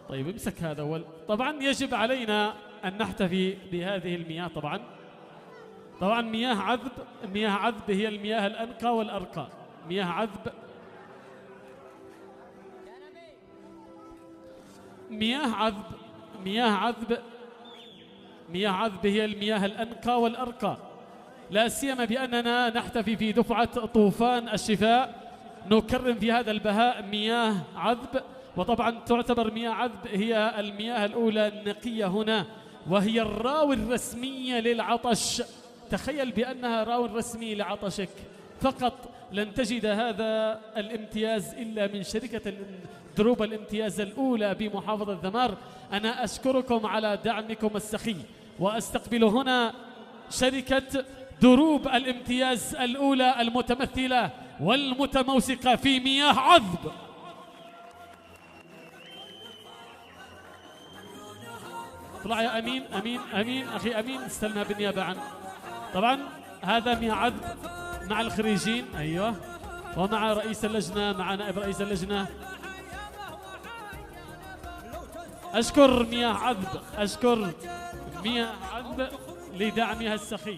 طيب امسك هذا أول. طبعا يجب علينا أن نحتفي بهذه المياه. طبعا مياه عذب. مياه عذب هي المياه الأنقى والأرقى. مياه عذب، مياه عذب، مياه عذب، مياه عذب هي المياه الأنقى والأرقى، لا سيما بأننا نحتفي في دفعة طوفان الشفاء، نكرم في هذا البهاء مياه عذب. وطبعا تعتبر مياه عذب هي المياه الأولى النقية هنا، وهي الراوي الرسمية للعطش. تخيل بأنها راوي رسمي لعطشك فقط. لن تجد هذا الامتياز إلا من شركة دروب الامتياز الأولى بمحافظة ذمار. أنا أشكركم على دعمكم السخي، وأستقبل هنا شركة دروب الامتياز الأولى المتمثلة والمتموسقة في مياه عذب. اطلع يا أمين، أمين أمين أخي أمين، استلمها بالنيابة عنه. طبعا هذا مياه عذب مع الخريجين، أيوه، ومع رئيس اللجنة، مع نائب رئيس اللجنة. أشكر مياه عذب، أشكر مياه عذب لدعمها السخي.